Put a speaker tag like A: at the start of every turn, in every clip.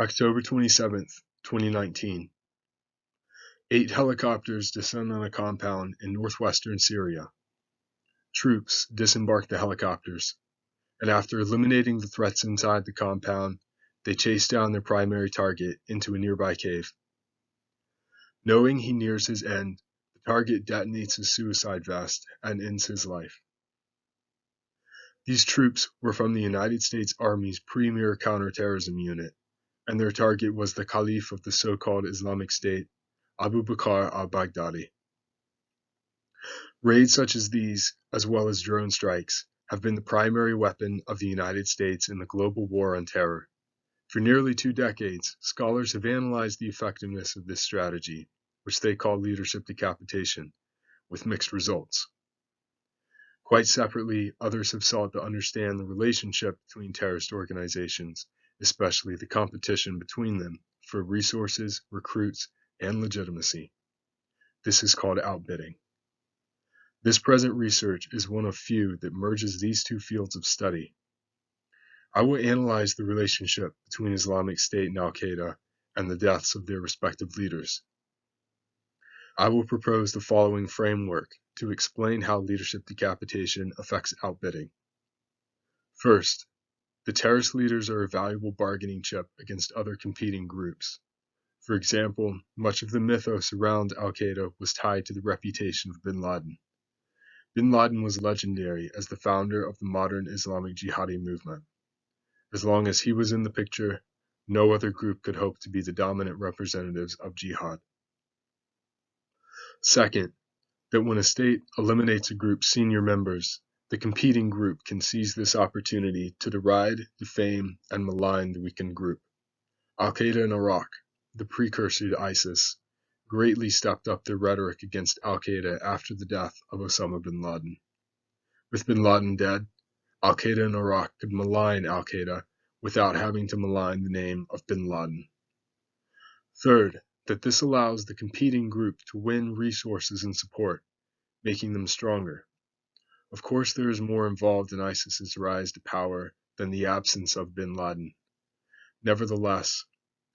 A: October 27th, 2019. 8 helicopters descend on a compound in northwestern Syria. Troops disembark the helicopters, and after eliminating the threats inside the compound, they chase down their primary target into a nearby cave. Knowing he nears his end, the target detonates his suicide vest and ends his life. These troops were from the United States Army's premier counterterrorism unit, and their target was the Caliph of the so-called Islamic State, Abu Bakr al-Baghdadi. Raids such as these, as well as drone strikes, have been the primary weapon of the United States in the global war on terror. For nearly 2 decades, scholars have analyzed the effectiveness of this strategy, which they call leadership decapitation, with mixed results. Quite separately, others have sought to understand the relationship between terrorist organizations, especially the competition between them for resources, recruits, and legitimacy. This is called outbidding. This present research is one of few that merges these two fields of study. I will analyze the relationship between Islamic State and Al-Qaeda and the deaths of their respective leaders. I will propose the following framework to explain how leadership decapitation affects outbidding. First, the terrorist leaders are a valuable bargaining chip against other competing groups. For example, much of the mythos around Al-Qaeda was tied to the reputation of bin Laden. Bin Laden was legendary as the founder of the modern Islamic jihadi movement. As long as he was in the picture, no other group could hope to be the dominant representatives of jihad. Second, that when a state eliminates a group's senior members, the competing group can seize this opportunity to deride, defame, and malign the weakened group. Al-Qaeda in Iraq, the precursor to ISIS, greatly stepped up their rhetoric against Al-Qaeda after the death of Osama bin Laden. With bin Laden dead, Al-Qaeda in Iraq could malign Al-Qaeda without having to malign the name of bin Laden. Third, that this allows the competing group to win resources and support, making them stronger. Of course, there is more involved in ISIS's rise to power than the absence of bin Laden. Nevertheless,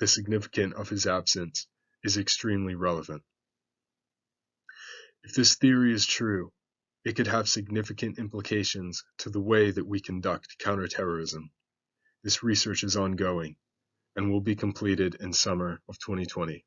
A: the significance of his absence is extremely relevant. If this theory is true, it could have significant implications to the way that we conduct counterterrorism. This research is ongoing and will be completed in summer of 2020.